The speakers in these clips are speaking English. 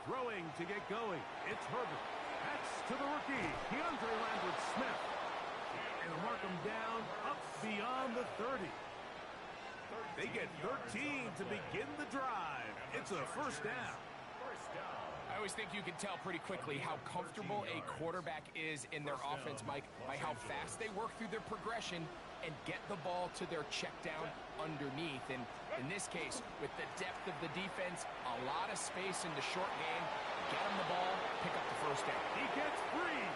Throwing to get going. It's Herbert. That's to the rookie, DeAndre Lambert-Smith. And they'll mark him down up beyond the 30. They get 13 to begin the drive. It's a first down. I always think you can tell pretty quickly how comfortable a quarterback is in their offense, Mike, by how fast they work through their progression and get the ball to their check down underneath. And in this case, with the depth of the defense, a lot of space in the short game, get him the ball, pick up the first down. He gets free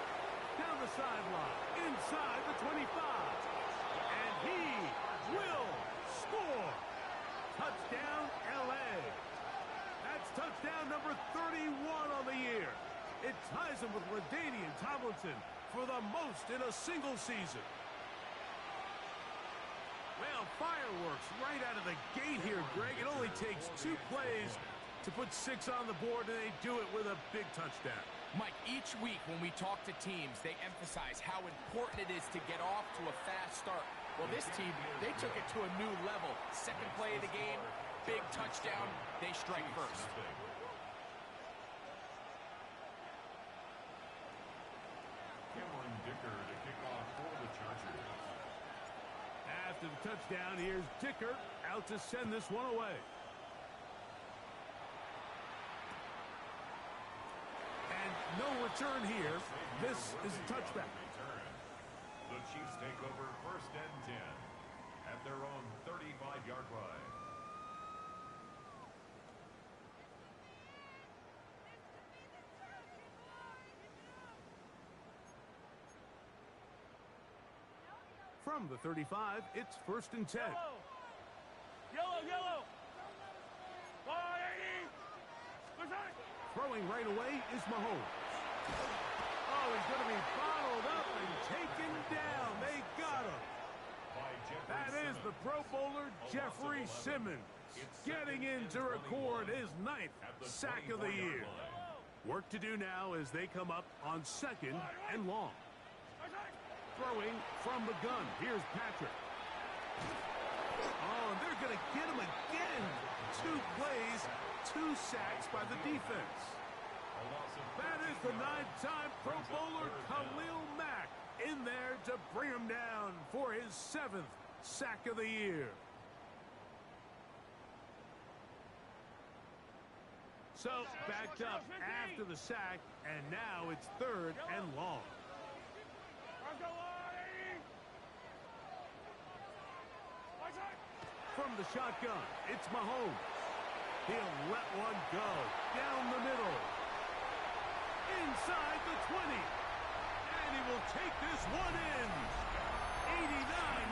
down the sideline, inside the 25. And he will score. Touchdown, L.A. That's touchdown number 31 on the year. It ties him with LaDainian Tomlinson for the most in a single season. Well, fireworks right out of the gate here, Greg. It only takes 2 plays to put 6 on the board, and they do it with a big touchdown. Mike, each week when we talk to teams, they emphasize how important it is to get off to a fast start. Well, this team, they took it to a new level. Second play of the game, big touchdown, they strike first. Cameron Dicker to kick off for the Chargers. After the touchdown, here's Dicker out to send this one away. And no return here. This is a touchback. The Chiefs take over first and 10 at their own 35-yard line. From the 35, it's first and 10. Yellow! Throwing right away is Mahomes. Oh, he's going to be bottled up and taken down. They got him. That is the Pro Bowler, Jeffrey Simmons, getting in to record his 9th sack of the year. Work to do now as they come up on second and long. Throwing from the gun. Here's Patrick. Oh, and they're going to get him again. 2 plays, 2 sacks by the defense. That is the 9-time Pro Bowler Khalil Mack in there to bring him down for his 7th sack of the year. So, backed up after the sack, and now it's 3rd and long. From the shotgun, it's Mahomes. He'll let one go down the middle. Inside the 20. And he will take this one in. 89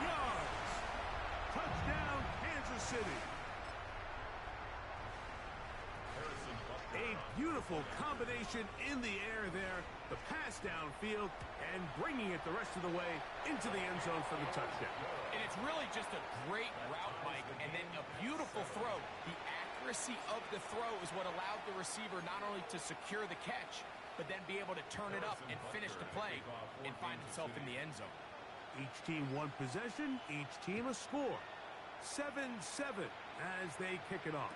yards. Touchdown, Kansas City. A beautiful combination in the air there. The pass downfield and bringing it the rest of the way into the end zone for the touchdown. And it's really just a great route, Mike, and then a beautiful throw. The accuracy of the throw is what allowed the receiver not only to secure the catch, but then be able to turn it up and finish the play and find himself in the end zone. Each team 1 possession, each team a score. 7-7 as they kick it off.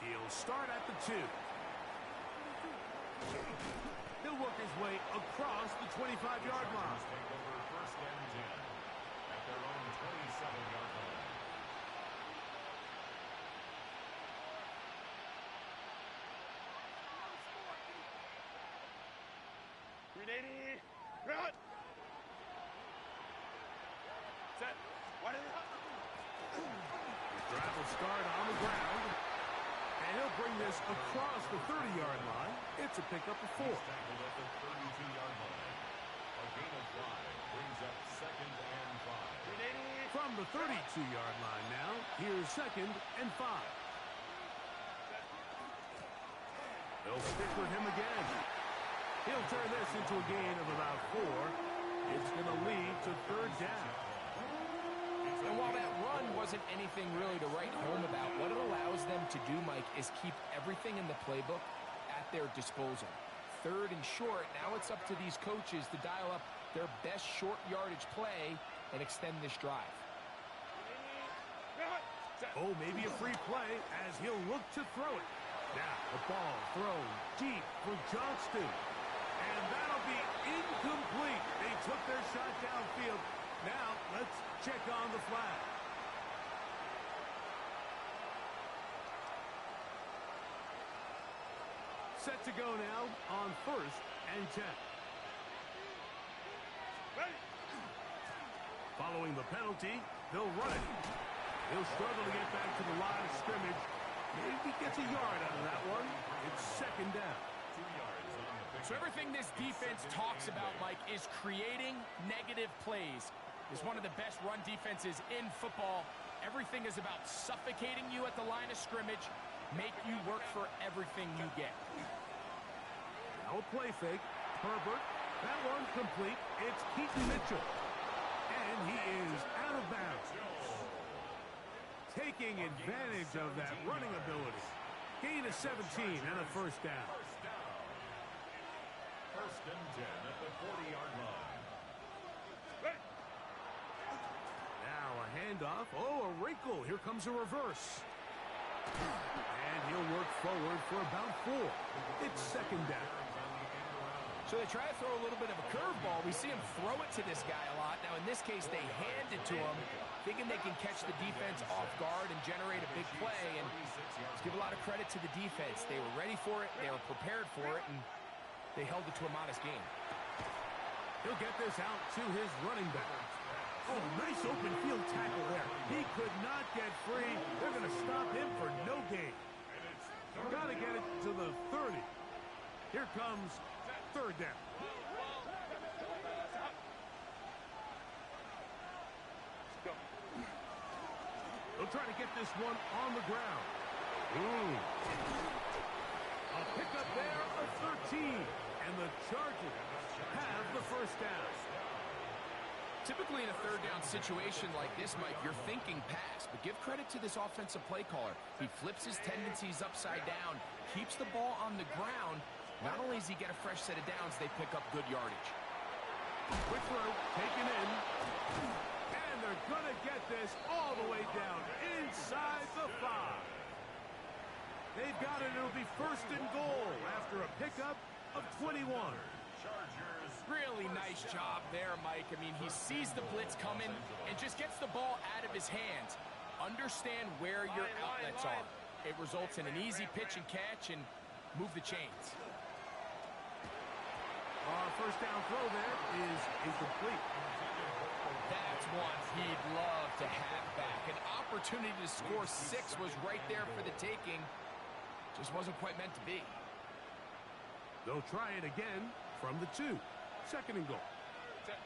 He'll start at the 2. He'll work his way across the 25-yard line. Take over first and 10 at their own 27-yard line. Ready, run! Set. What is it? Drive will start on the ground. And he'll bring this across the 30-yard line. It's a pickup of 4. Tackled at the 32-yard line. A gain of 5 brings up second and 5. From the 32-yard line now, here's second and 5. They'll stick with him again. He'll turn this into a gain of about 4. It's going to lead to 3rd down. And while that run wasn't anything really to write home about, what it allows them to do, Mike, is keep everything in the playbook at their disposal. 3rd and short, now it's up to these coaches to dial up their best short yardage play and extend this drive. Oh, maybe a free play as he'll look to throw it. Now, The ball thrown deep for Johnston. And that'll be incomplete. They took their shot downfield. Now, let's check on the flag. Set to go now on 1st and 10. Ready. Following the penalty, they'll run it. He'll struggle to get back to the line of scrimmage. Maybe gets a yard out of that one. It's 2nd down. 2 yards on the pick. So everything this defense talks about, Mike, is creating negative plays. It's one of the best run defenses in football. Everything is about suffocating you at the line of scrimmage, make you work for everything you get. Now a play fake. Herbert. That one complete. It's Keaton Mitchell. And he is out of bounds. Taking advantage of that running ability. Gain of 17 and a 1st down. 1st and 10 at the 40-yard line. Ready. Now a handoff. Oh, a wrinkle. Here comes a reverse. And he'll work forward for about 4. It's 2nd down. So they try to throw a little bit of a curveball. We see him throw it to this guy a lot. Now, in this case, they hand it to him, thinking they can catch the defense off guard and generate a big play. And let's give a lot of credit to the defense. They were ready for it, they were prepared for it, and they held it to a modest gain. He'll get this out to his running back. Oh, nice open field tackle there. He could not get free. They're going to stop him for no gain. Got to get it to the 30. Here comes 3rd down. They'll try to get this one on the ground. A pickup there of 13. And the Chargers have the 1st down. Typically in a 3rd down situation like this, Mike, you're thinking pass, but give credit to this offensive play caller. He flips his tendencies upside down, keeps the ball on the ground. Not only does he get a fresh set of downs, they pick up good yardage. Quick throw, taken in. And they're going to get this all the way down inside the 5. They've got it. It'll be 1st and goal after a pickup of 21. Really nice job there, Mike. I mean, he sees the blitz coming and just gets the ball out of his hands. Understand where your outlets are. It results in an easy pitch and catch and move the chains. 1st down throw there is incomplete. That's one he'd love to have back. An opportunity to score 6 was right there for the taking. Just wasn't quite meant to be. They'll try it again from the 2. 2nd and goal. Set.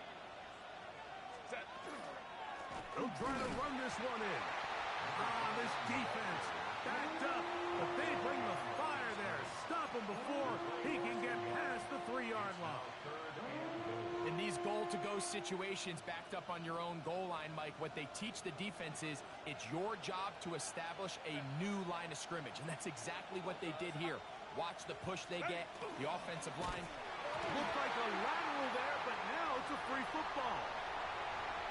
They'll try to run this one in. This defense backed up, but they bring the fire there. Stop him before he can get past the 3-yard line. In these goal-to-go situations backed up on your own goal line, Mike, what they teach the defense is it's your job to establish a new line of scrimmage, and that's exactly what they did here. Watch the push they get. The offensive line looked like a lateral there, but now it's a free football.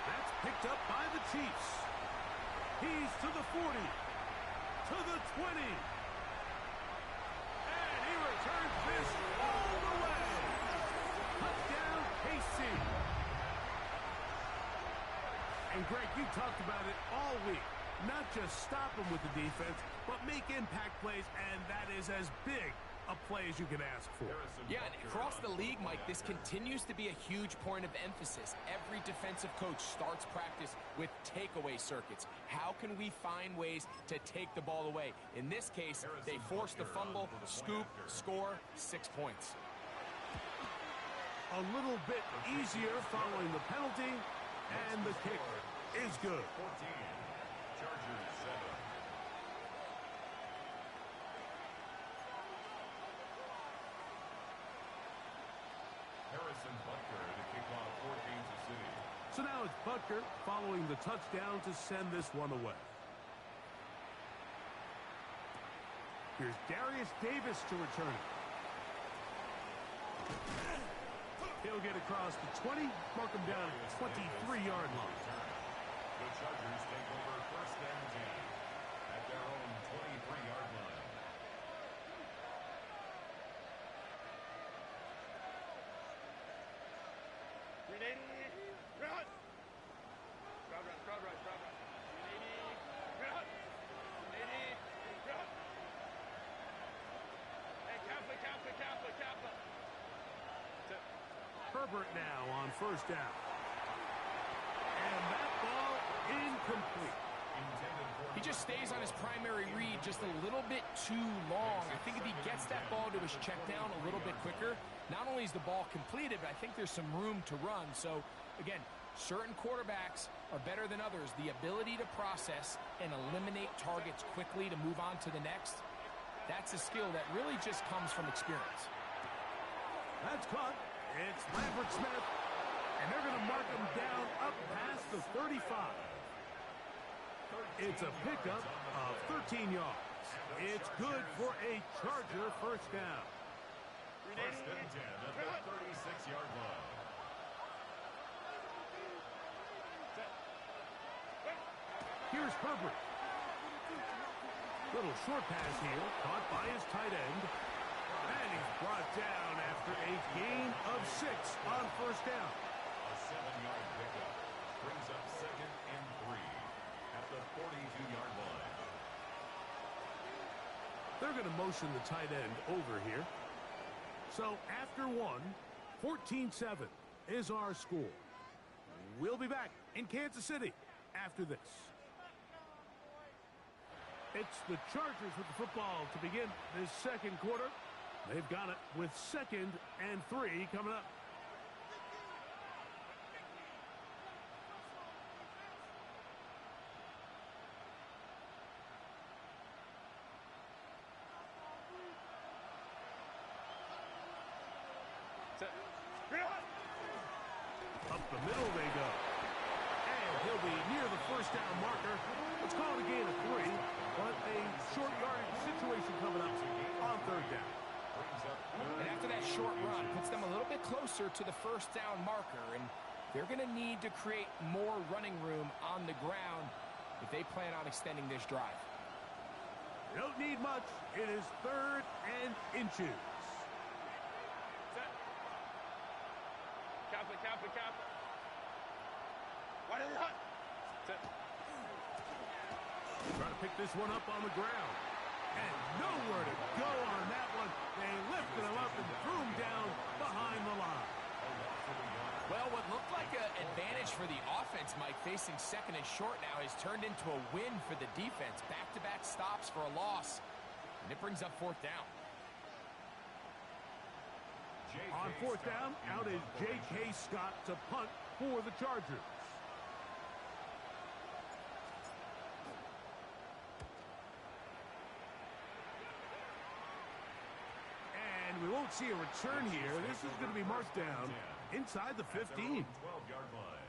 That's picked up by the Chiefs. He's to the 40, to the 20. And he returns this all the way. Touchdown, KC. And Greg, you talked about it all week. Not just stop him with the defense, but make impact plays, and that is as big a play as you can ask for. Yeah, and across the league, Mike, this continues to be a huge point of emphasis. Every defensive coach starts practice with takeaway circuits. How can we find ways to take the ball away? In this case, they force the fumble, scoop, score, 6 points. A little bit easier following the penalty, and the kick is good. 14. Chargers 7. Harrison Butker to kick off for Kansas City. So now it's Butker following the touchdown to send this one away. Here's Darius Davis to return it. He'll get across the 20, mark him down at the 23-yard line. The Chargers take over 1st and 10 at their own 23-yard line. Herbert now on first down. And that ball incomplete. He just stays on his primary read just a little bit too long. I think if he gets that ball to his check down a little bit quicker, not only is the ball completed, but I think there's some room to run. So, again, certain quarterbacks are better than others. The ability to process and eliminate targets quickly to move on to the next, that's a skill that really just comes from experience. That's caught. It's Laverick Smith, and they're going to mark him down up past the 35. It's a pickup of 13 yards. It's good for a Charger first down. First and 10 at the 36-yard line. Here's Herbert. Little short pass here, caught by his tight end. And he's brought down after a gain of 6 on first down. A 7-yard pickup brings up second and 3 at the 42-yard line. They're going to motion the tight end over here. So after 14-7 is our score. We'll be back in Kansas City after this. It's the Chargers with the football to begin this second quarter. They've got it with 2nd and 3 coming up. Up the middle they go. And he'll be near the first down marker. Let's call it a gain of 3, but a short yardage situation coming up on third down. And after that short run, puts them a little bit closer to the first down marker, and they're going to need to create more running room on the ground if they plan on extending this drive. You don't need much. It is 3rd and inches. Kappa. What is that? Trying to pick this one up on the ground. And nowhere to go on that one. They lifted him up and threw him down behind the line. Well, what looked like an advantage for the offense, Mike, facing 2nd and short now, has turned into a win for the defense. Back-to-back stops for a loss, and it brings up 4th down. On 4th down, out is J.K. Scott to punt for the Chargers. And we won't see a return here. This is going to be marked down inside the 15. 12-yard line.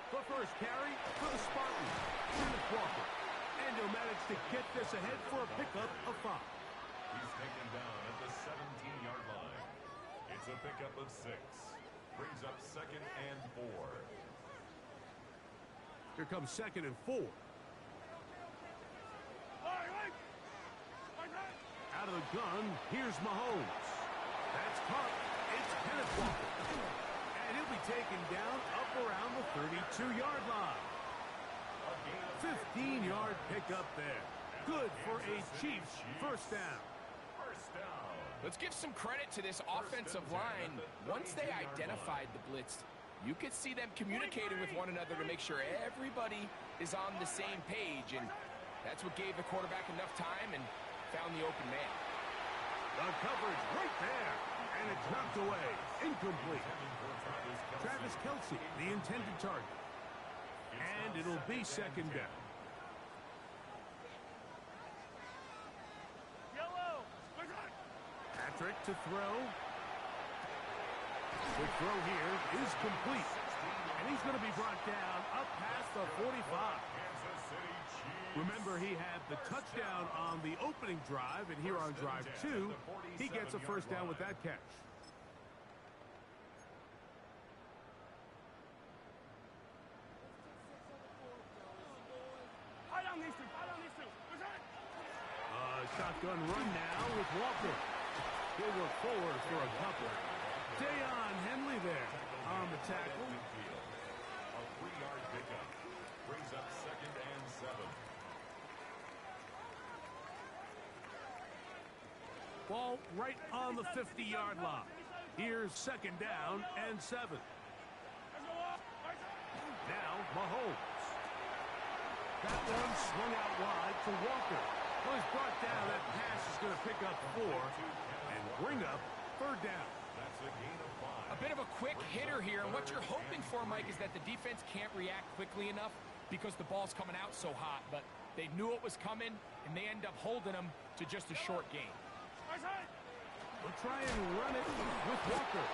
The first carry for the Spartans, Kenneth Walker. And he'll manage to get this ahead for a pickup of 5. He's taken down at the 17-yard line. It's a pickup of 6. Brings up 2nd and 4. Here comes 2nd and 4. Out of the gun, here's Mahomes. That's caught. It's Kenneth Walker. And he'll be taken down up around the 32-yard line. 15-yard pickup there. Good for a Chiefs first down. Let's give some credit to this offensive line. Once they identified the blitz, you could see them communicating with one another to make sure everybody is on the same page, and that's what gave the quarterback enough time and found the open man. The coverage right there, and it's knocked away. Incomplete. Travis Kelce, the intended target. And it'll be 2nd down. Patrick to throw. The throw here is complete. And he's going to be brought down up past the 45. Remember, he had the touchdown on the opening drive, and here on drive 2, he gets a first down with that catch. Shotgun run now with Walker. He'll look forward for a couple. Deion Henley there on the tackle. A 3-yard pickup. Brings up 2nd and 7. Ball right on the 50-yard line. Here's 2nd down and 7. Now Mahomes. That one swung out wide to Walker. Well, he's brought down. That pass is going to pick up 4 and bring up 3rd down. That's a gain of 5. A bit of a quick hitter here, and what you're hoping for, Mike, is that the defense can't react quickly enough because the ball's coming out so hot, but they knew it was coming, and they end up holding them to just a short gain. We'll try and run it with Walker.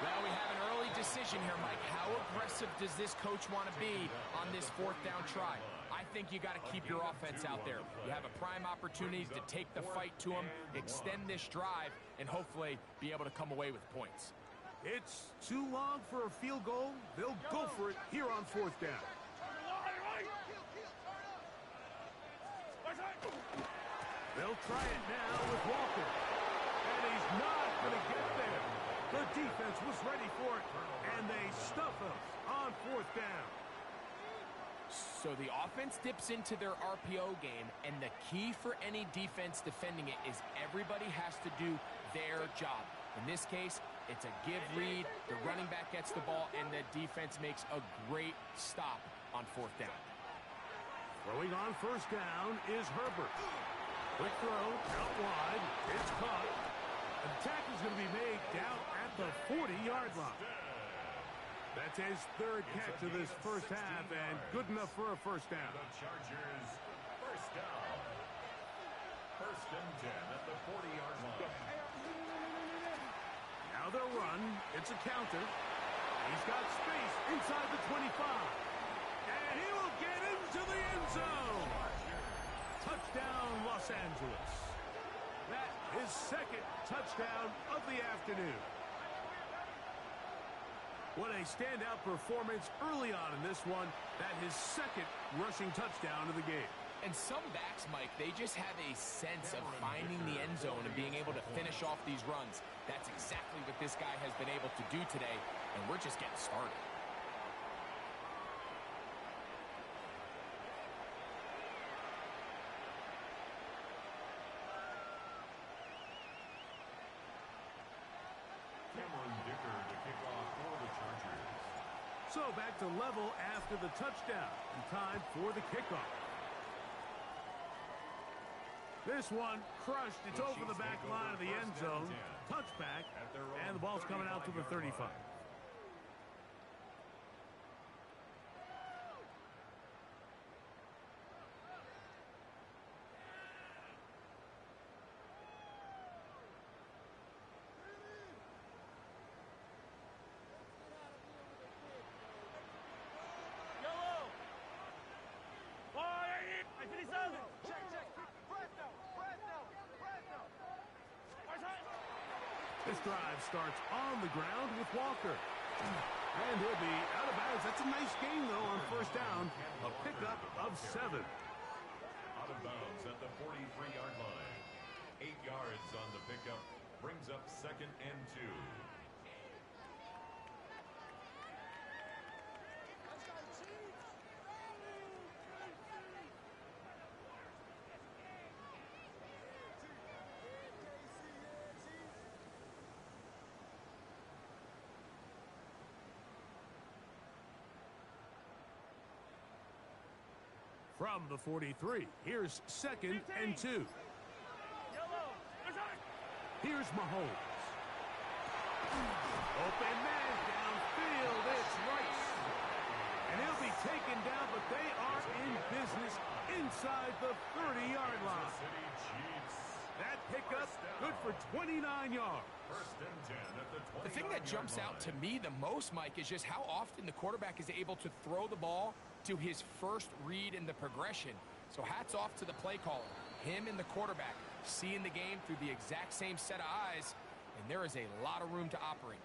Well, we have an early decision here, Mike. How aggressive does this coach want to be on this 4th down try? I think you got to keep your offense out there. You have a prime opportunity to take the fight to them, extend this drive, and hopefully be able to come away with points. It's too long for a field goal. They'll go for it here on 4th down. They'll try it now with Walker. And he's not going to get there. The defense was ready for it, and they stuff him on 4th down. So the offense dips into their RPO game, and the key for any defense defending it is everybody has to do their job. In this case, it's a give read, the running back gets the ball, and the defense makes a great stop on 4th down. Throwing on 1st down is Herbert. Quick throw, out wide, it's caught. The tackle's going to be made down at the 40-yard line. That's his 3rd catch of this 1st half, and good enough for a 1st down. The Chargers, 1st down. 1st and 10 at the 40-yard line. Now they'll run. It's a counter. He's got space inside the 25. And he will get into the end zone. Touchdown, Los Angeles. That is 2nd touchdown of the afternoon. What a standout performance early on in this one. That his 2nd rushing touchdown of the game. And some backs, Mike, they just have a sense of finding the end zone and being able to finish off these runs. That's exactly what this guy has been able to do today, and we're just getting started. So back to level after the touchdown. And time for the kickoff. This one crushed. It's over the back line of the end zone. Touchback. And the ball's coming out to the 35. This drive starts on the ground with Walker. And he'll be out of bounds. That's a nice gain, though, on 1st down. A pickup of 7. Out of bounds at the 43-yard line. 8 yards on the pickup. Brings up 2nd and 2. From the 43, here's 2nd and 2. Here's Mahomes. Open man downfield. It's Rice. And he'll be taken down, but they are in business inside the 30-yard line. That pickup good for 29 yards. 1st and 10 at the 20. The thing that jumps out to me the most, Mike, is just how often the quarterback is able to throw the ball to his first read in the progression. So hats off to the play caller. Him and the quarterback seeing the game through the exact same set of eyes, and there is a lot of room to operate.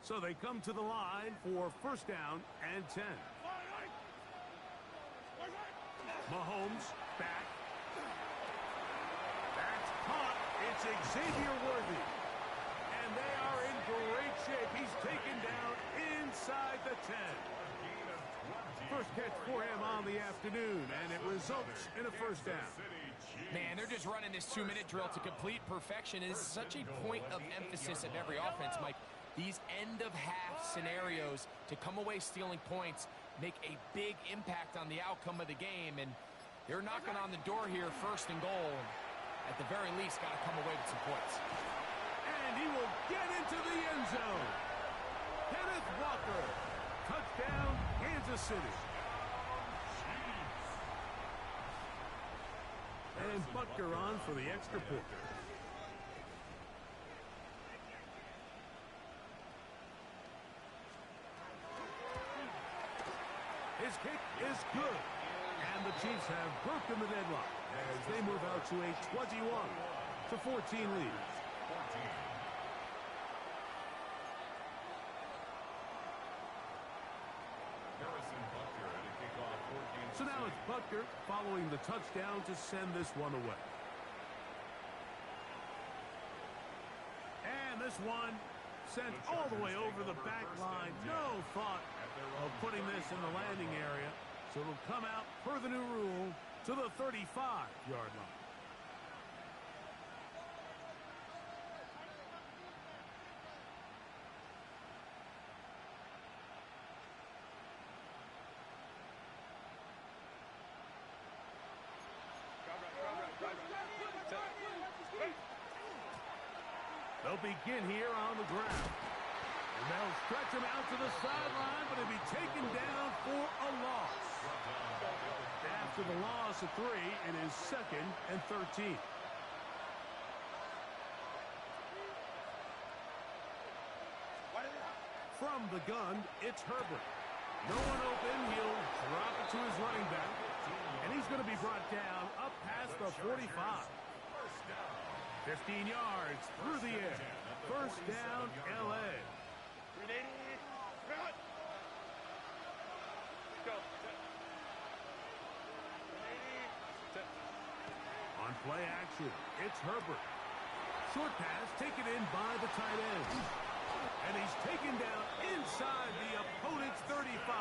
So they come to the line for 1st down and 10. Mahomes back. That's caught. It's Xavier Worthy. And they are in great shape. He's taken down inside the 10. First catch for him on the afternoon, and it results in a first down. Man, they're just running this 2-minute drill to complete perfection. It is such a point of emphasis of every offense, Mike. These end-of-half scenarios to come away stealing points make a big impact on the outcome of the game, and they're knocking on the door here, first and goal. At the very least, got to come away with some points. And he will get into the end zone. Kenneth Walker. Touchdown, Kansas City. And Butker on for the extra point. His kick is good. And the Chiefs have broken the deadlock as they move out to a 21-14 lead. So now it's Butker following the touchdown to send this one away. And this one sent all the way over the back line. No thought of putting this in the landing area. So it'll come out per the new rule to the 35-yard line. They'll begin here on the ground. And they'll stretch him out to the sideline, but he'll be taken down for a loss. After the loss of 3, it is 2nd and 13. From the gun, it's Herbert. No one open. He'll drop it to his running back. And he's going to be brought down up past the 45. 15 yards through the air. First down, L.A. On play action, it's Herbert. Short pass taken in by the tight end. And he's taken down inside the opponent's 35.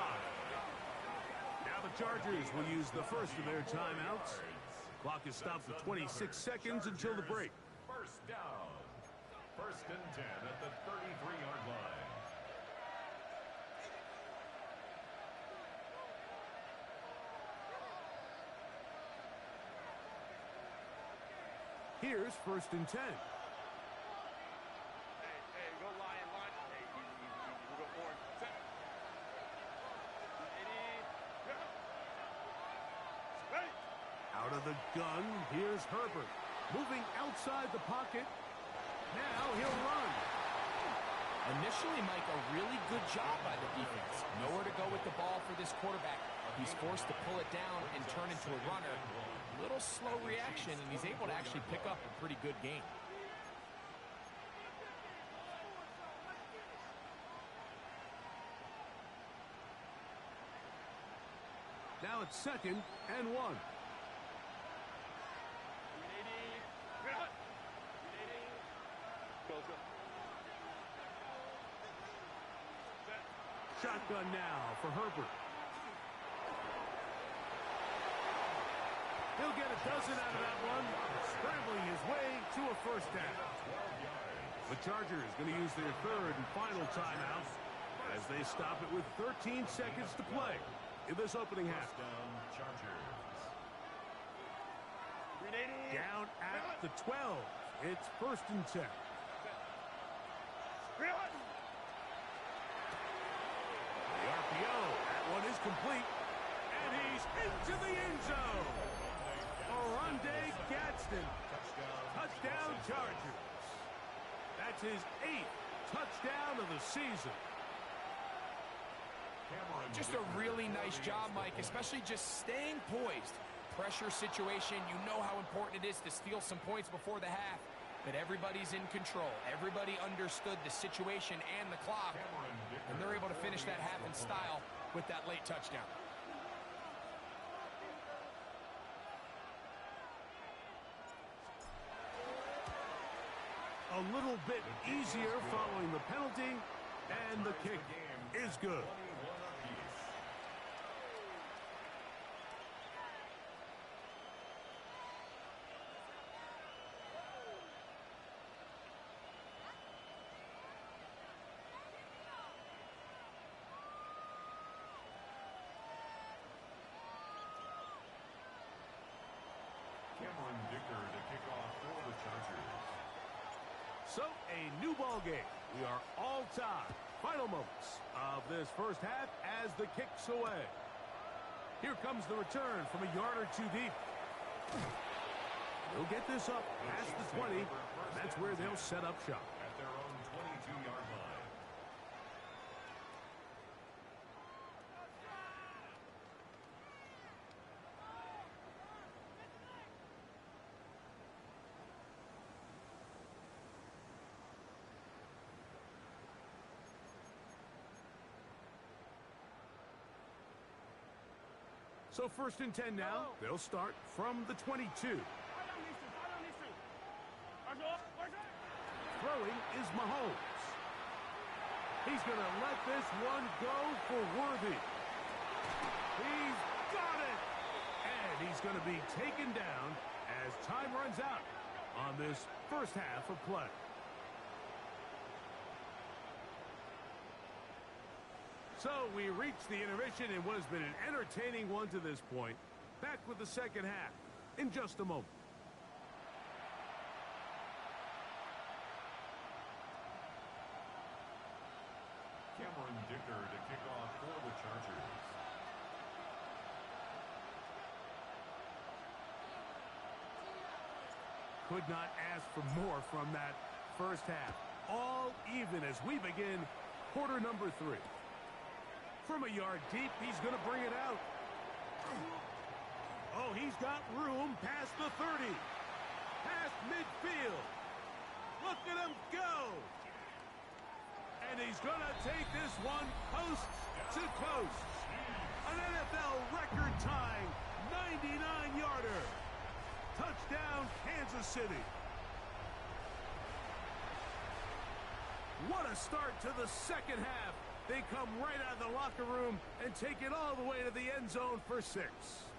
Now the Chargers will use the first of their timeouts. Clock is stopped for 26 seconds until the break. First down. First and 10 at the 33-yard line. Here's first and 10. Hey, go Lion, line. Hey, easy. We'll go forward. Set. 80. Ready. Out of the gun, here's Herbert. Moving outside the pocket. Now he'll run. Initially, Mike, a really good job by the defense. Nowhere to go with the ball for this quarterback. He's forced to pull it down and turn into a runner. A little slow reaction, and he's able to actually pick up a pretty good gain. Now it's 2nd and 1. Shotgun now for Herbert. He'll get a dozen out of that one, scrambling his way to a first down. The Chargers going to use their third and final timeout as they stop it with 13 seconds to play in this opening half. Down at the 12. It's first and 10. The RPO, that one is complete. And he's into the end zone. Oronde Gadsden. Touchdown Chargers. That's his 8th touchdown of the season. Just a really nice job, Mike, especially just staying poised. Pressure situation, you know how important it is to steal some points before the half. But everybody's in control. Everybody understood the situation and the clock. And they're able to finish that half in style with that late touchdown. a little bit easier following the penalty, and the kick is good. 21 apiece. Cameron Dicker to kick off for the Chargers. So, a new ball game. We are all tied. Final moments of this first half as the kick's away. Here comes the return from a yard or two deep. They'll get this up past the 20. That's where they'll set up shop. At their own 22-yard line. So first and 10 now. They'll start from the 22. Throwing is Mahomes. He's going to let this one go for Worthy. He's got it! And he's going to be taken down as time runs out on this first half of play. So we reach the intermission in what has been an entertaining one to this point. Back with the second half in just a moment. Cameron Dicker to kick off for the Chargers. Could not ask for more from that first half. All even as we begin quarter number 3. From a yard deep, he's going to bring it out. Oh, he's got room past the 30. Past midfield. Look at him go. And he's going to take this one coast to coast. An NFL record-tying 99-yarder. Touchdown, Kansas City. What a start to the second half. They come right out of the locker room and take it all the way to the end zone for 6.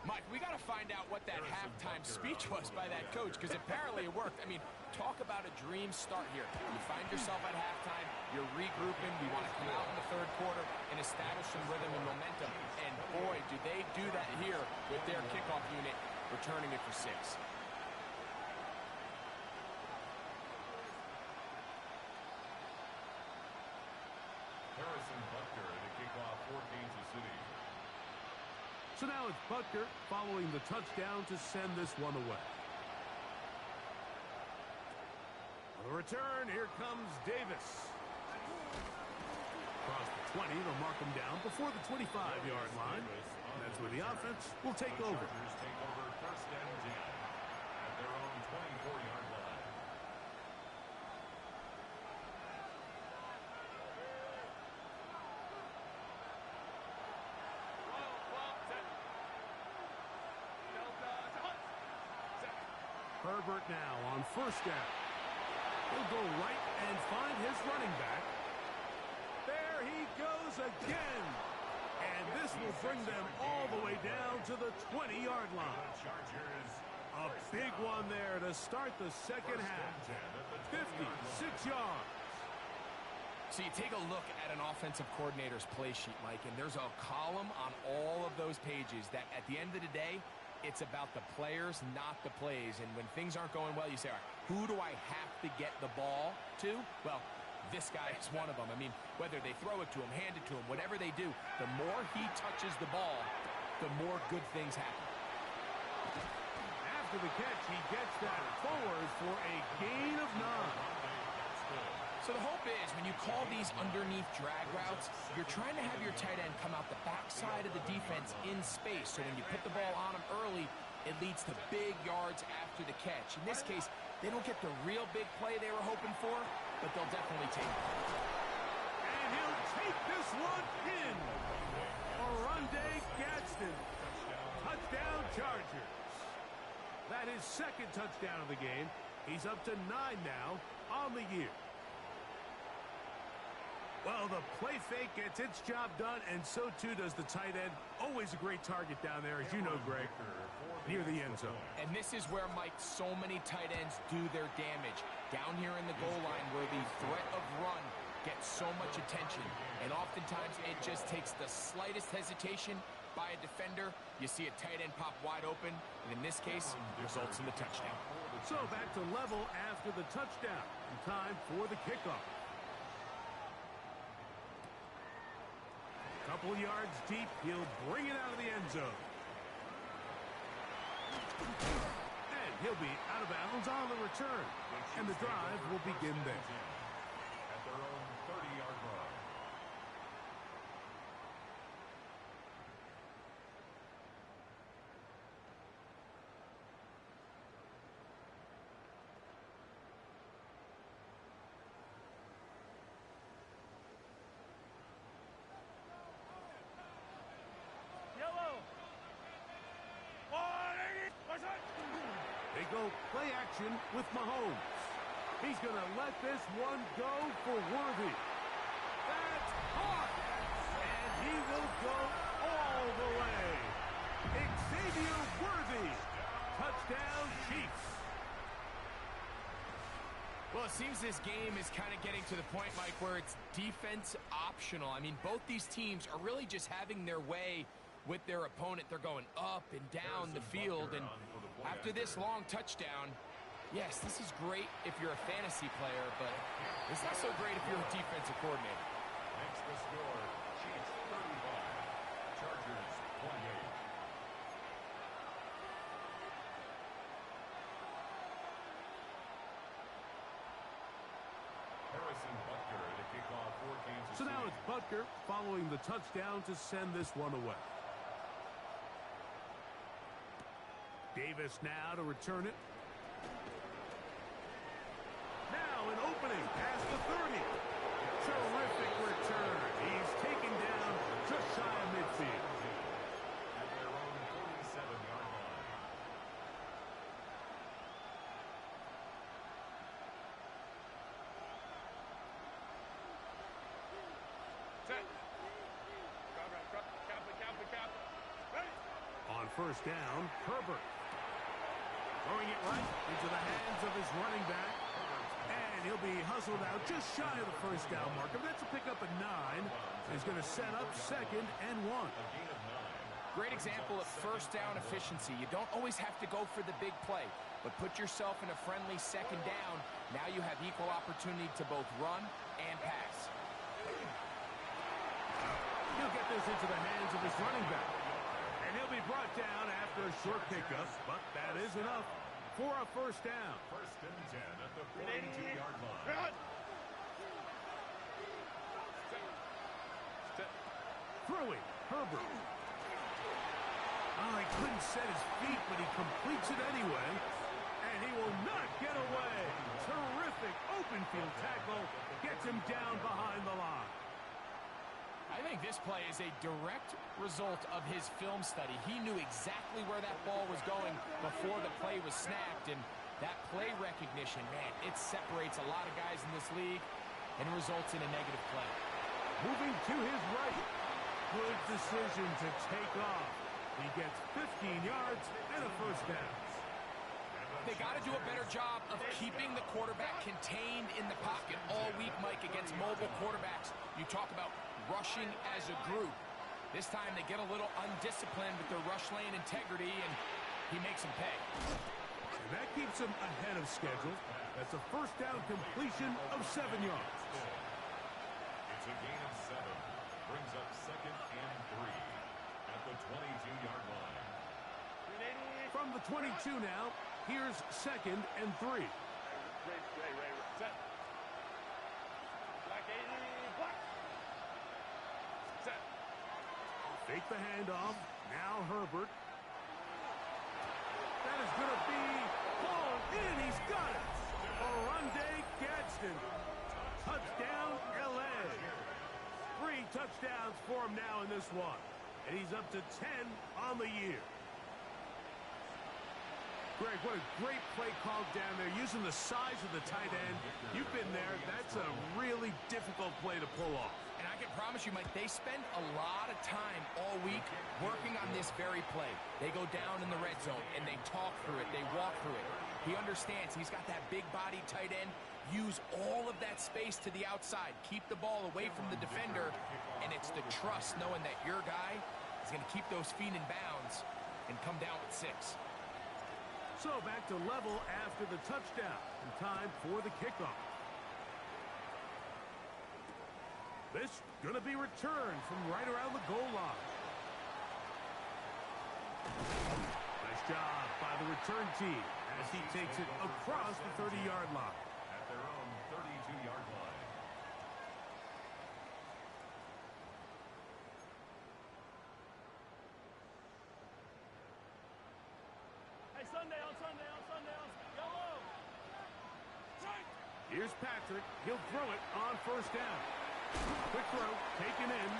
Mike, we got to find out what that halftime speech was by that coach, because apparently it worked. I mean, talk about a dream start here. You find yourself at halftime, you're regrouping, you want to come out in the third quarter and establish some rhythm and momentum. And boy, do they do that here with their kickoff unit, returning it for 6. Harrison Butker to kick off for Kansas City. So now it's Butker following the touchdown to send this one away. On the return, here comes Davis. Across the 20, they'll mark him down before the 25-yard line. And that's where the offense will take over. Chargers take over first and 10 at their own 24-yard line. Herbert now on first down. He'll go right and find his running back. There he goes again. And this will bring them all the way down to the 20-yard line. Chargers. A big one there to start the second half. 56 yards. So you take a look at an offensive coordinator's play sheet, Mike, and there's a column on all of those pages that at the end of the day, it's about the players, not the plays. And when things aren't going well, you say, all right, who do I have to get the ball to? Well, this guy is one of them. I mean, whether they throw it to him, hand it to him, whatever they do, the more he touches the ball, the more good things happen. After the catch, he gets that forward for a gain of 9. So the hope is when you call these underneath drag routes, you're trying to have your tight end come out the backside of the defense in space. So when you put the ball on him early, it leads to big yards after the catch. In this case, they don't get the real big play they were hoping for, but they'll definitely take it. And he'll take this one in. Oronde Gadsden. Touchdown Chargers. That is second touchdown of the game. He's up to 9 now on the year. Well, the play fake gets its job done, and so too does the tight end. Always a great target down there, as you know, Greg, near the end zone. And this is where, Mike, so many tight ends do their damage. Down here in the goal line where the threat of run gets so much attention. And oftentimes it just takes the slightest hesitation by a defender. You see a tight end pop wide open, and in this case, results in the touchdown. So back to level after the touchdown. Time for the kickoff. Couple yards deep, he'll bring it out of the end zone. And he'll be out of bounds on the return. And the drive will begin there. At their own 30-yard line. They go play action with Mahomes. He's going to let this one go for Worthy. That's caught. And he will go all the way. Xavier Worthy. Touchdown, Chiefs. Well, it seems this game is kind of getting to the point, Mike, where it's defense optional. I mean, both these teams are really just having their way with their opponent. They're going up and down the field, and after this long touchdown, yes, this is great if you're a fantasy player, but it's not so great if you're a defensive coordinator. Next the score, Chiefs 35, Chargers 28. Harrison Butker to kick off for Kansas City. So now it's Butker following the touchdown to send this one away. Davis now to return it. Now an opening past the 30. Terrific return. He's taken down just shy of midfield. At their own 47-yard line. Set. Cap. Ready. On first down, Herbert. Throwing it right into the hands of his running back. And he'll be hustled out just shy of the first down marker. That's a pickup at 9. He's going to set up 2nd and 1. Great example of first down efficiency. You don't always have to go for the big play, but put yourself in a friendly 2nd down. Now you have equal opportunity to both run and pass. He'll get this into the hands of his running back. And he'll be brought down after a short pickup, but that is enough for a first down. First and 10 at the 42-yard line. Run. Throwing, Herbert. Oh, he couldn't set his feet, but he completes it anyway. And he will not get away. Terrific open field tackle. Gets him down behind the line. I think this play is a direct result of his film study. He knew exactly where that ball was going before the play was snapped, and that play recognition, man, it separates a lot of guys in this league and results in a negative play. Moving to his right. Good decision to take off. He gets 15 yards and a first down. They got to do a better job of keeping the quarterback contained in the pocket all week, Mike, against mobile quarterbacks. You talk about rushing as a group. This time they get a little undisciplined with their rush lane integrity, and he makes them pay. And that keeps him ahead of schedule. That's a first down completion of 7 yards. It's a gain of 7. Brings up 2nd and 3 at the 22-yard line. From the 22 now, here's 2nd and 3. Ray. Set. Black 80. Black. Set. Fake the handoff. Now Herbert. That is going to be pulled in. He's got it. Oronde Gadsden. Touchdown, L.A. 3 touchdowns for him now in this one. And he's up to 10 on the year. Greg, what a great play call down there, using the size of the tight end. You've been there. That's a really difficult play to pull off. And I can promise you, Mike, they spend a lot of time all week working on this very play. They go down in the red zone, and they talk through it. They walk through it. He understands he's got that big-body tight end. Use all of that space to the outside. Keep the ball away from the defender, and it's the trust knowing that your guy is going to keep those feet in bounds and come down with 6. So back to level after the touchdown. And time for the kickoff. This going to be returned from right around the goal line. Nice job by the return team as he takes it across the 30-yard line. At their own 32-yard line. Hey, Sunday on yellow. Here's Patrick. He'll throw it on first down. Quick throw, taken in.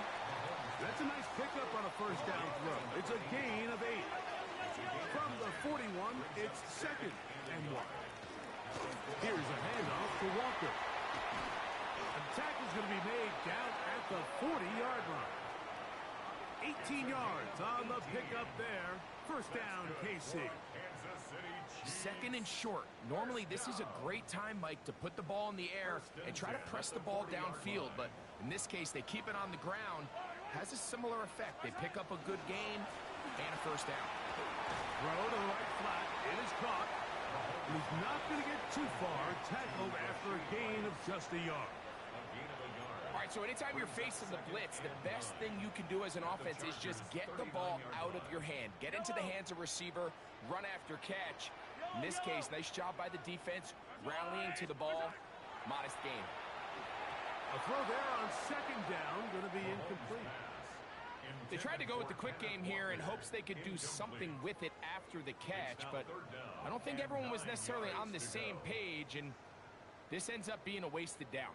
That's a nice pickup on a first down throw. It's a gain of 8. From the 41, it's 2nd and 1. Here's a handoff to Walker. A tackle's going to be made down at the 40-yard line. 18 yards on the pickup there. First down, KC. 2nd and short. Normally, this is a great time, Mike, to put the ball in the air and try to press the ball downfield. But in this case, they keep it on the ground. Has a similar effect. They pick up a good gain and a first down. Throw to the right flat. It is caught. He's not going to get too far. Tackled after a gain of just a yard. All right, so anytime you're facing the blitz, the best thing you can do as an offense is just get the ball out of your hand. Get into the hands of receiver, run after catch. In this case, nice job by the defense, rallying to the ball. Modest gain. A throw there on 2nd down, going to be incomplete. They tried to go with the quick game here in hopes they could do something with it after the catch, but I don't think everyone was necessarily on the same page, and this ends up being a wasted down.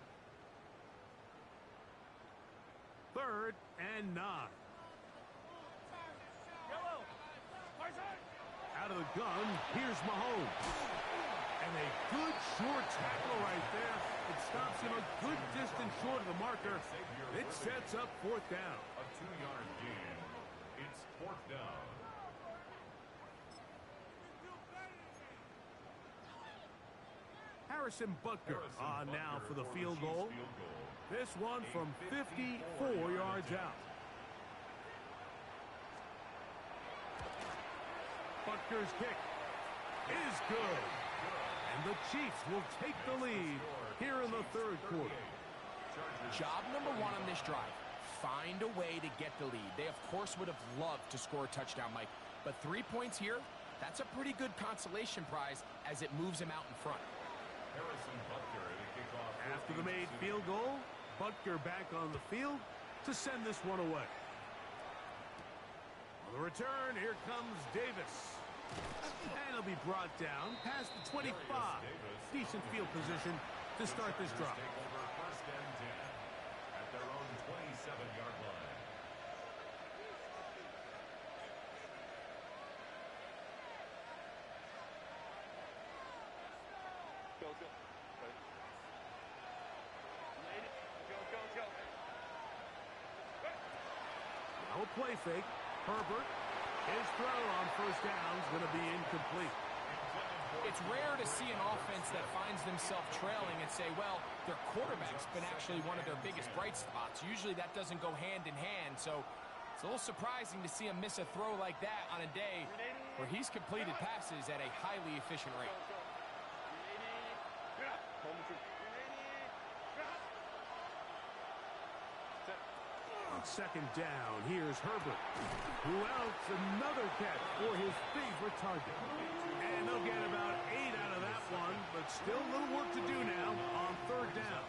3rd and 9. Out of the gun, here's Mahomes. And a good short tackle right there. It stops him a good distance short of the marker. It sets up 4th down. A 2-yard gain. It's 4th down. Harrison Butker on now for the field goal. This one from 54 yards out. Butker's kick is good. And the Chiefs will take the lead here in the 3rd quarter. Job number 1 on this drive, find a way to get the lead. They, of course, would have loved to score a touchdown, Mike. But 3 points here, that's a pretty good consolation prize as it moves them out in front. Harrison Butker to kick off. After the made field goal, Butker back on the field to send this one away. On the return, here comes Davis. And he'll be brought down past the 25. Decent field position to start this drive. Take over 1st and 10 at their own 27-yard line. Go. Now a play fake. Herbert. His throw on first down is going to be incomplete. It's rare to see an offense that finds themselves trailing and say, well, their quarterback's been actually one of their biggest bright spots. Usually that doesn't go hand in hand, so it's a little surprising to see him miss a throw like that on a day where he's completed passes at a highly efficient rate. On 2nd down, here's Herbert. Who else? Another catch for his favorite target. And they'll get about 8 out of that one, but still a little work to do now on 3rd down.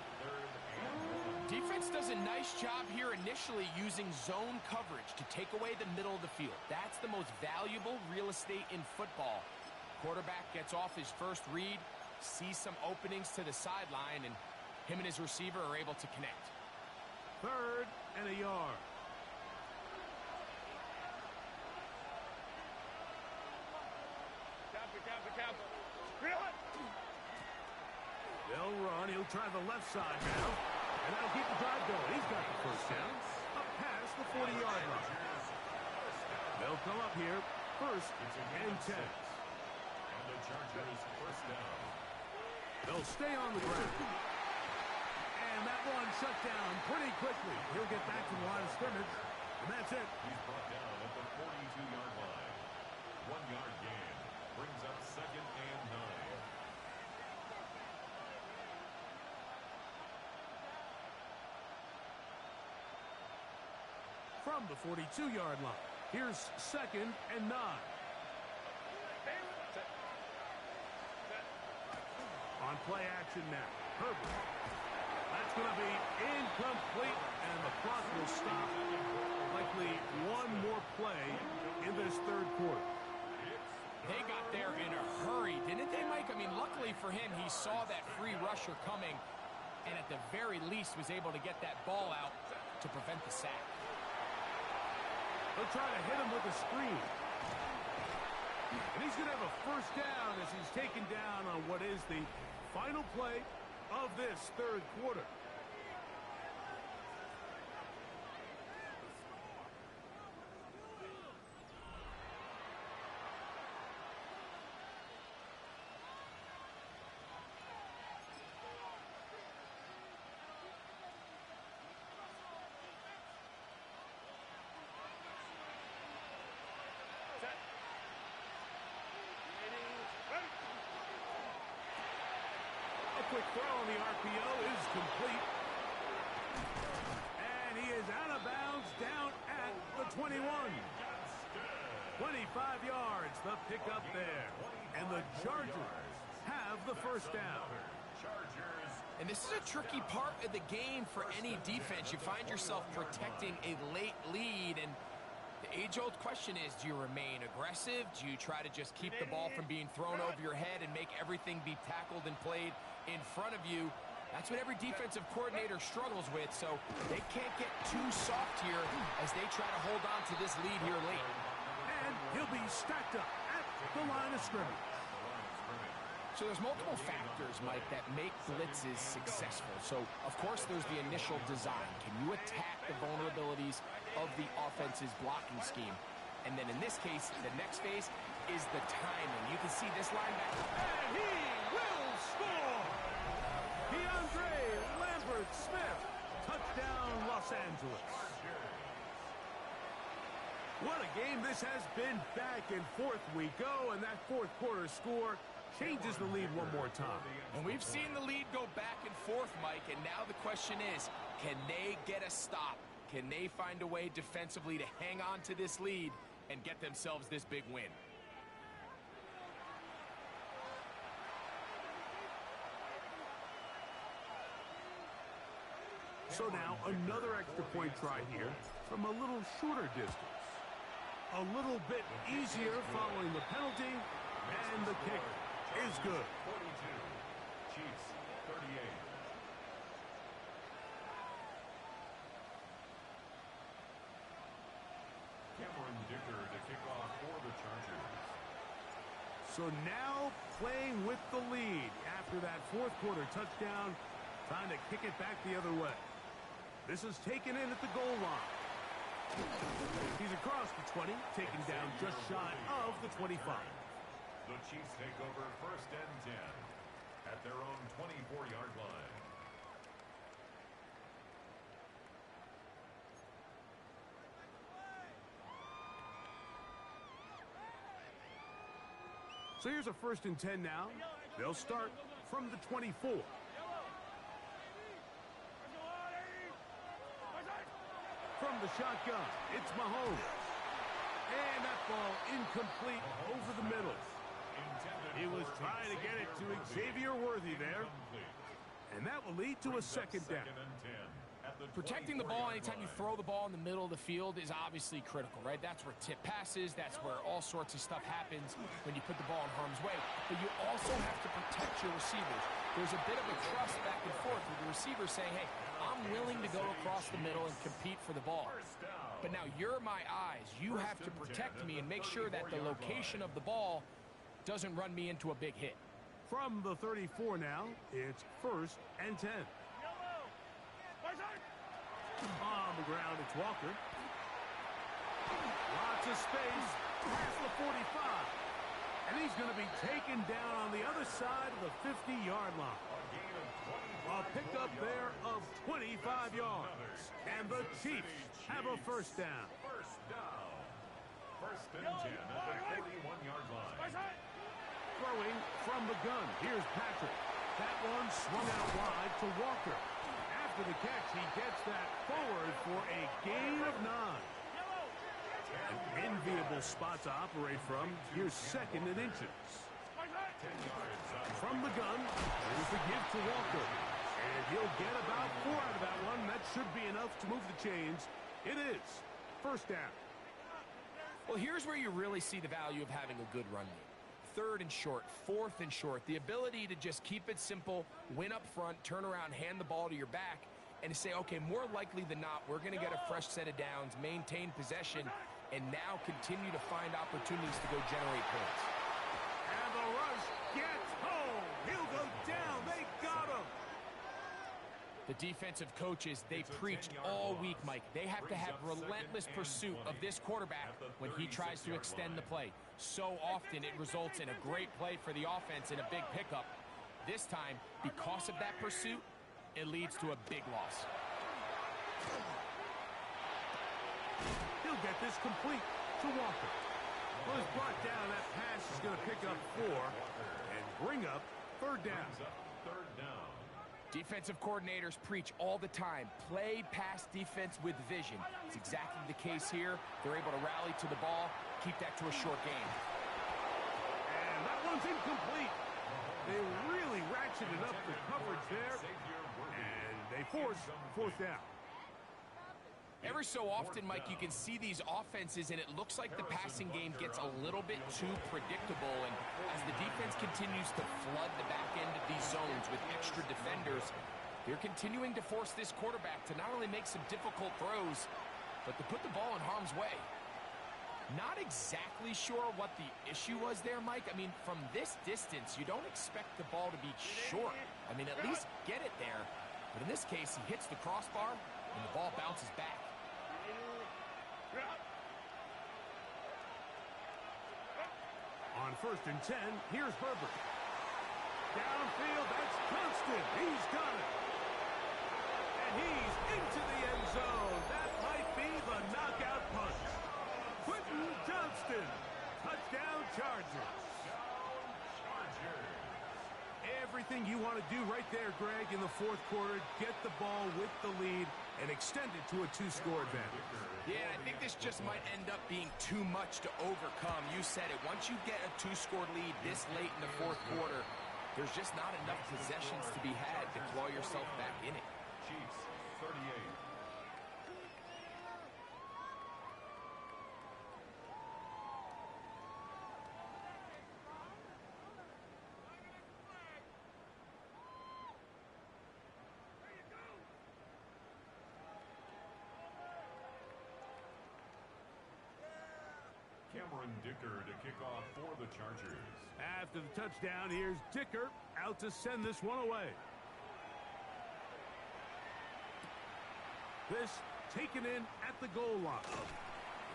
Defense does a nice job here initially using zone coverage to take away the middle of the field. That's the most valuable real estate in football. Quarterback gets off his first read, sees some openings to the sideline, and him and his receiver are able to connect. 3rd and a yard. Copy. They'll run. He'll try the left side now. And that'll keep the drive going. He's got the first down. Up past the 40-yard line. They'll come up here. First and 10. And the Chargers first down. They'll stay on the ground. And that one shut down pretty quickly. He'll get back to the line of scrimmage. And that's it. He's brought down at the 42-yard line. 1-yard gain. Brings up second and 9. From the 42-yard line. Here's second and 9. On play action now. Herbert. That's going to be incomplete, and the clock will stop. Likely one more play in this third quarter. They got there in a hurry, didn't they, Mike? I mean, luckily for him, he saw that free rusher coming, and at the very least was able to get that ball out to prevent the sack. They'll try to hit him with a screen. And he's going to have a first down as he's taken down on what is the final play of this third quarter. Quick throw on the RPO is complete. And he is out of bounds down at the 21. 25 yards, the pickup there. And the Chargers have the first down. And this is a tricky part of the game for any defense. You find yourself protecting a late lead, and the age-old question is, do you remain aggressive? Do you try to just keep the ball from being thrown over your head and make everything be tackled and played in front of you? That's what every defensive coordinator struggles with, so they can't get too soft here as they try to hold on to this lead here late. And he'll be stacked up at the line of scrimmage. So there's multiple factors, Mike, that make blitzes successful. So, of course, there's the initial design. Can you attack the vulnerabilities of the offense's blocking scheme? And then in this case, the next phase is the timing. You can see this linebacker. And he will score! DeAndre Lambert-Smith. Touchdown, Los Angeles. What a game this has been. Back and forth we go, and that fourth quarter score changes the lead one more time. And we've seen the lead go back and forth, Mike, and now the question is, can they get a stop? Can they find a way defensively to hang on to this lead and get themselves this big win? So now another extra point try here from a little shorter distance. A little bit easier following the penalty, and the kick is good. 42. Chiefs 38. Cameron Dicker to kick off for the Chargers. So now playing with the lead after that fourth quarter touchdown, trying to kick it back the other way. This is taken in at the goal line. He's across the 20, taken down just shy of the 25. The Chiefs take over first and 10 at their own 24-yard line. So here's a first and 10 now. They'll start from the 24. From the shotgun, it's Mahomes. And that ball incomplete over the middle. He was trying to get it to Xavier Worthy there. And that will lead to a second down. Protecting the ball anytime you throw the ball in the middle of the field is obviously critical, right? That's where tip passes, that's where all sorts of stuff happens when you put the ball in harm's way. But you also have to protect your receivers. There's a bit of a trust back and forth with the receiver saying, hey, I'm willing to go across the middle and compete for the ball. But now you're my eyes. You have to protect me and make sure that the location of the ball doesn't run me into a big hit. From the 34 now, it's 1st and 10. On the ground, it's Walker. Lots of space past the 45. And he's going to be taken down on the other side of the 50-yard line. A pickup there of 25 yards. And the Chiefs have a first down. First down. 1st and 10 at the 41-yard line. Throwing from the gun. Here's Patrick. That one swung out wide to Walker. After the catch, he gets that forward for a gain of 9. An enviable spot to operate from. Here's 2nd and inches. 10 yards From the gun, here's the give to Walker. And he'll get about 4 out of that one. That should be enough to move the chains. It is. First down. Well, here's where you really see the value of having a good run game. 3rd and short, 4th and short. The ability to just keep it simple, win up front, turn around, hand the ball to your back, and to say, okay, more likely than not, we're going to get a fresh set of downs, maintain possession, and now continue to find opportunities to go generate points. And the rush gets home. He'll go down. They got him. The defensive coaches, they preached all week, Mike. They have to have relentless pursuit of this quarterback when he tries to extend the play. So often it results in a great play for the offense and a big pickup. This time, because of that pursuit, it leads to a big loss. He'll get this complete to Walker. Well, he's brought down. That pass is going to pick up 4 and bring up 3rd down. Third down. Defensive coordinators preach all the time, play pass defense with vision. It's exactly the case here. They're able to rally to the ball, keep that to a short game. And that one's incomplete. They really ratcheted up the coverage there, and they force 4th down. Every so often, Mike, you can see these offenses, and it looks like the passing game gets a little bit too predictable. And as the defense continues to flood the back end of these zones with extra defenders, they're continuing to force this quarterback to not only make some difficult throws, but to put the ball in harm's way. Not exactly sure what the issue was there, Mike. I mean, from this distance, you don't expect the ball to be short. I mean, at least get it there. But in this case, he hits the crossbar, and the ball bounces back. On 1st and 10, here's Herbert. Downfield, that's Johnston. He's got it. And he's into the end zone. That might be the knockout punch. Quentin Johnston. Touchdown Chargers. Everything you want to do right there, Greg, in the 4th quarter. Get the ball with the lead and extend it to a 2-score advantage. Yeah, I think this just might end up being too much to overcome. You said it. Once you get a 2-score lead this late in the 4th quarter, there's just not enough possessions to be had to claw yourself back in it. Chiefs, 38. Cameron Dicker to kick off for the Chargers. After the touchdown, here's Dicker out to send this one away. This taken in at the goal line.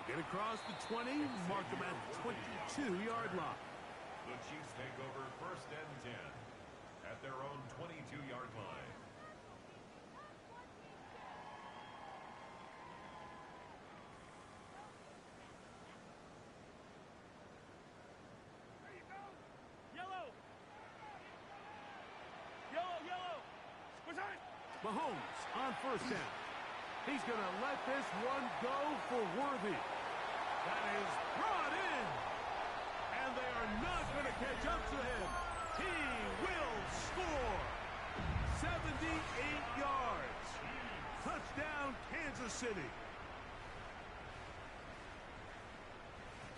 They get across the 20, mark them at the 22-yard line. The Chiefs take over 1st and 10 at their own 22-yard line. Mahomes on 1st down. He's going to let this one go for Worthy. That is brought in. And they are not going to catch up to him. He will score. 78 yards. Touchdown, Kansas City.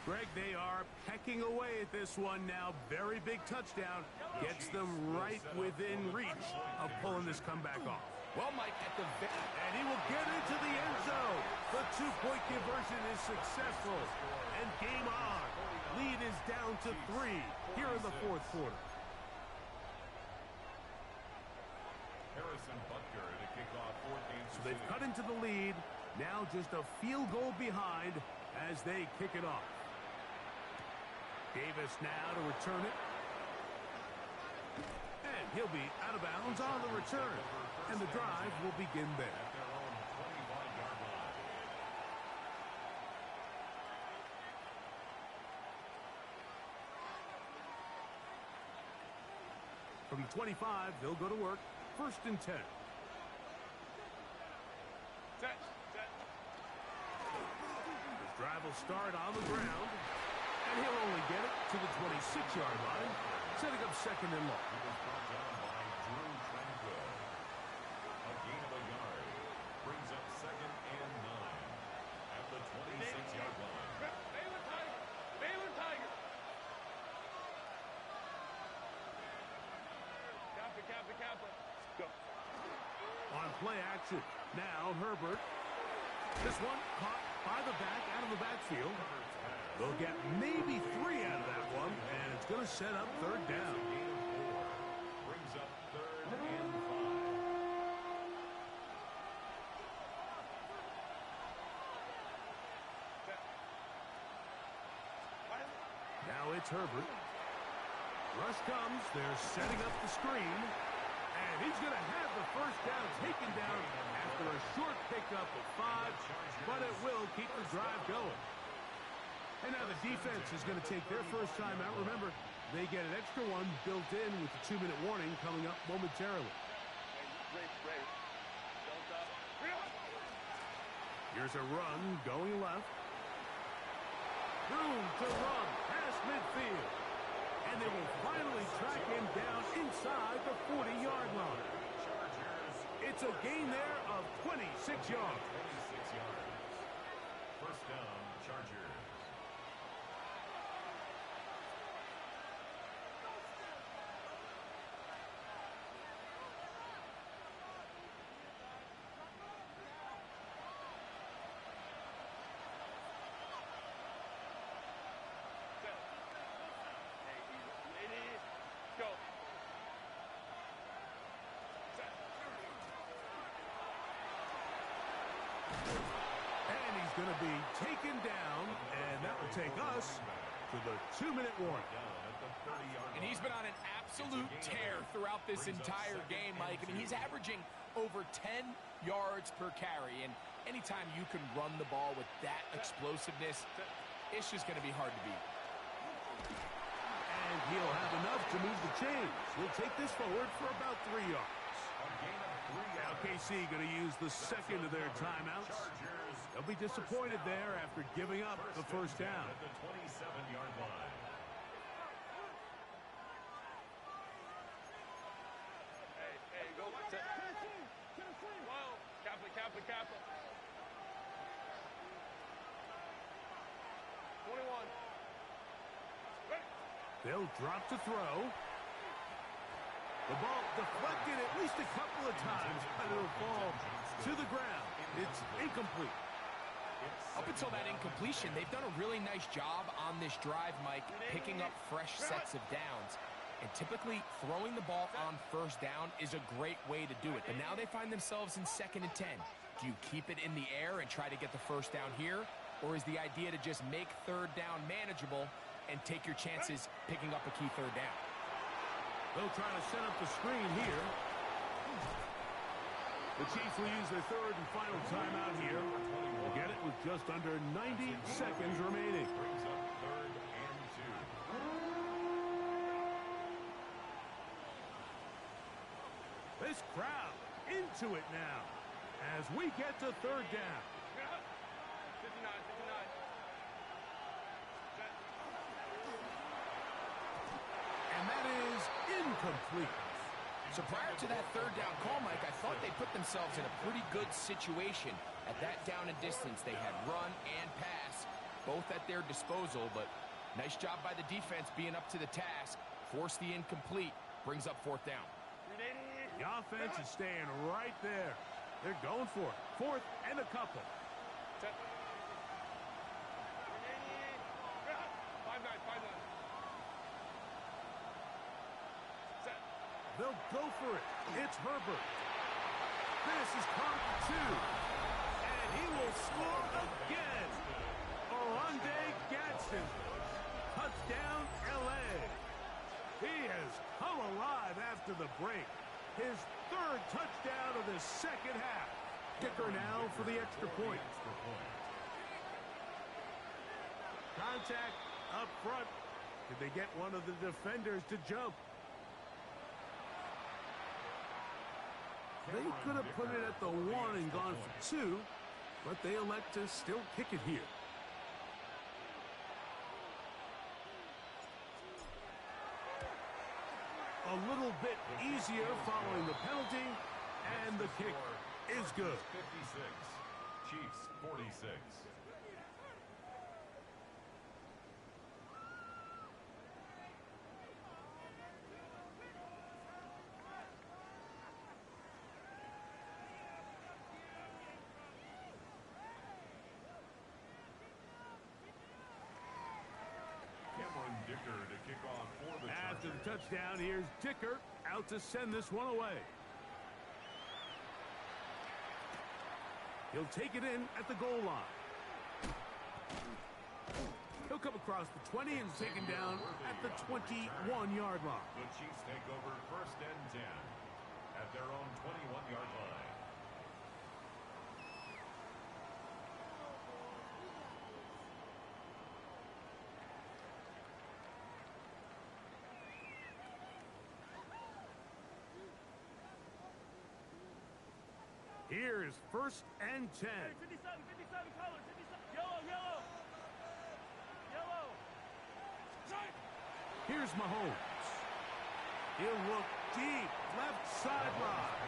Greg, they are pecking away at this one now. Very big touchdown. Gets them right within reach of pulling this comeback off. Well, Mike, and he will get into the end zone. The 2-point conversion is successful. And game on. Lead is down to 3 here in the 4th quarter. Harrison Butker to kick off fourth game. So they've cut into the lead. Now just a field goal behind as they kick it off. Davis now to return it. And he'll be out of bounds on the return. And the drive will begin there. At their own 25-yard line. From the 25, they'll go to work. 1st and 10. Set. His drive will start on the ground. And he'll only get it to the 26-yard line, setting up 2nd and long. He was brought down by Drew Tranquill. A gain of a yard. Brings up 2nd and 9. At the 26-yard line. Baylor Tiger. Kappa. Go. On play action. Now Herbert. This one caught by the back out of the backfield. They'll get maybe 3 out of that one, and it's going to set up 3rd down. Gain of 4. Brings up 3rd and 5. Now it's Herbert. Rush comes. They're setting up the screen. And he's going to have the 1st down taken down after a short pickup of 5, but it will keep the drive going. And now the defense is going to take their first time out. Remember, they get an extra one built in with the 2-minute warning coming up momentarily. Ray. Don't stop. Here's a run going left. Room to run past midfield. And they will finally track him down inside the 40-yard line. It's a gain there of 26 yards. 26 yards. 1st down, Chargers. Go. And he's going to be taken down, and that will take us to the 2-minute warning. And he's been on an absolute tear throughout this entire game, Mike. I mean, he's averaging over 10 yards per carry. And anytime you can run the ball with that explosiveness, it's just going to be hard to beat. And he'll have enough to move the chains. He'll take this forward for about 3 yards. Now KC going to use the second of their timeouts. They'll be disappointed there after giving up the 1st down. At the 27-yard line. Hey, go. Set. Whoa. Kappa. 21. They'll drop to throw. The ball deflected at least a couple of times, but it'll fall to the ground. It's incomplete. Up until that incompletion, they've done a really nice job on this drive, Mike, picking up fresh sets of downs. And typically, throwing the ball on 1st down is a great way to do it. But now they find themselves in 2nd and 10. Do you keep it in the air and try to get the 1st down here? Or is the idea to just make 3rd down manageable and take your chances picking up a key 3rd down? They'll try to set up the screen here. The Chiefs will use their 3rd and final timeout here. They'll get it with just under 90 seconds remaining. Brings up 3rd and 2. This crowd into it now as we get to 3rd down. 59. And that is incomplete. So prior to that 3rd down call, Mike, I thought they put themselves in a pretty good situation. At that down and distance, they had run and pass, both at their disposal, but nice job by the defense being up to the task. Force the incomplete, brings up 4th down. The offense is staying right there. They're going for it. 4th and a couple. 5-9. They'll go for it. It's Herbert. This is caught for two. And he will score again. Oronde Gadsden. Touchdown, L.A. He has come alive after the break. His third touchdown of the second half. Kicker now for the extra point. Contact up front. Did they get one of the defenders to jump? They could have put it at the one and gone for two, but they elect to still kick it here. A little bit easier following the penalty, and the kick is good. 56. Chiefs 46. Cameron Dicker to kick off for the After the Chargers. touchdown, here's Dicker out to send this one away. He'll take it in at the goal line. He'll come across the 20 and taken down at the 21-yard line. The Chiefs take over 1st and 10 at their own 21-yard line. Here is 1st and 10. 57 colors, 57. Yellow. Here's Mahomes. He'll look deep, left sideline.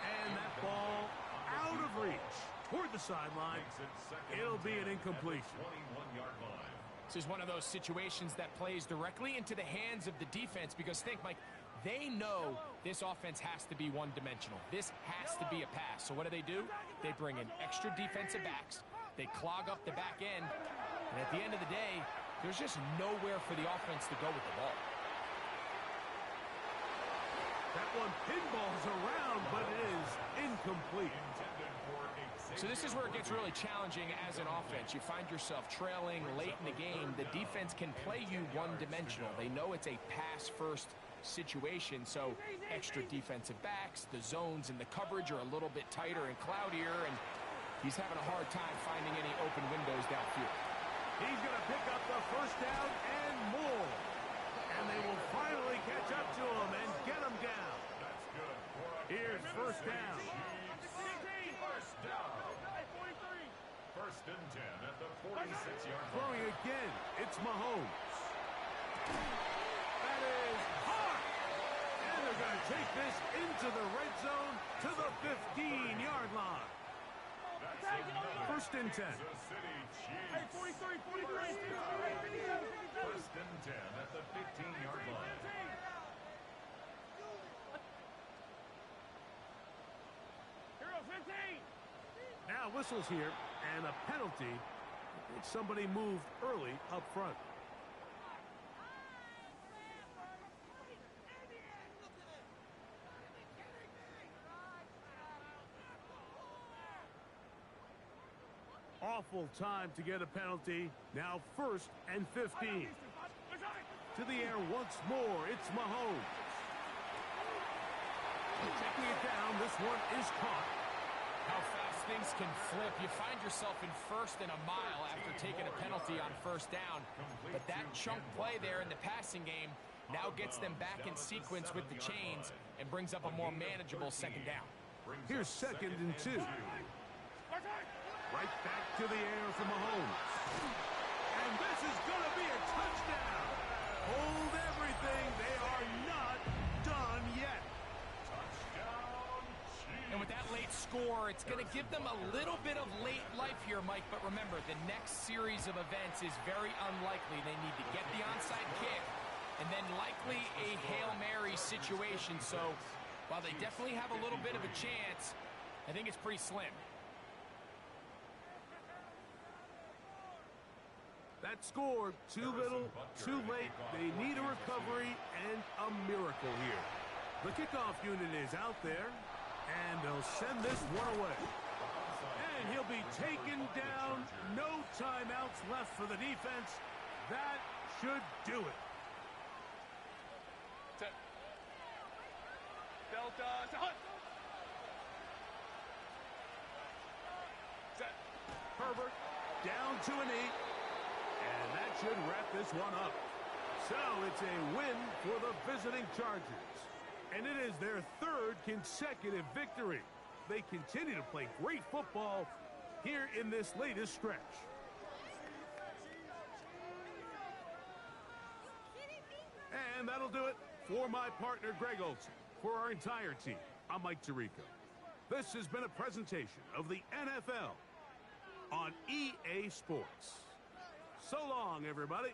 And that ball out of reach toward the sideline. Makes it 2nd It'll and be 10 an at the incompletion. 21-yard line. This is one of those situations that plays directly into the hands of the defense because think, Mike, they know this offense has to be one-dimensional. This has to be a pass. So what do? They bring in extra defensive backs. They clog up the back end. And at the end of the day, there's just nowhere for the offense to go with the ball. That one pinballs around, but it is incomplete. Intended for a So this is where it gets really challenging as an offense. You find yourself trailing late in the game. The defense can play you one-dimensional. They know it's a pass-first situation, so extra defensive backs, the zones and the coverage are a little bit tighter and cloudier, and he's having a hard time finding any open windows downfield. He's going to pick up the 1st down and more. And they will finally catch up to him and get him down. That's good. Here's 1st down. First down. 1st and 10 at the 46-yard line. Throwing again, it's Mahomes. That is hard. And they're going to take this into the red zone to the 15-yard line. That's another 1st and 10. Kansas City Chiefs. 43. 1st and 10 at the 15-yard line. Hero 15. Now whistles here and a penalty. I think somebody moved early up front. Awful time to get a penalty. Now 1st and 15. To the air once more. It's Mahomes. Taking it down. This one is caught. How fast things can flip. You find yourself in 1st and a mile after taking a penalty on 1st down. But that chunk play there in the passing game now gets them back in sequence with the chains and brings up a more manageable 2nd down. Here's 2nd and 2. Right back to the air for Mahomes. And this is going to be a touchdown. Hold everything. They are not done yet. And with that late score, it's going to give them a little bit of late life here, Mike. But remember, the next series of events is very unlikely. They need to get the onside kick and then likely a Hail Mary situation. So while they definitely have a little bit of a chance, I think it's pretty slim. That score, too little, too late. They need a recovery and a miracle here. The kickoff unit is out there. And they'll send this one away. And he'll be taken down. No timeouts left for the defense. That should do it. Delta. Hunt. Set. Herbert down to a knee. And that should wrap this one up. So it's a win for the visiting Chargers. And it is their third consecutive victory. They continue to play great football here in this latest stretch. And that'll do it for my partner, Greg Olsen. For our entire team, I'm Mike Tirico. This has been a presentation of the NFL on EA Sports. So long, everybody.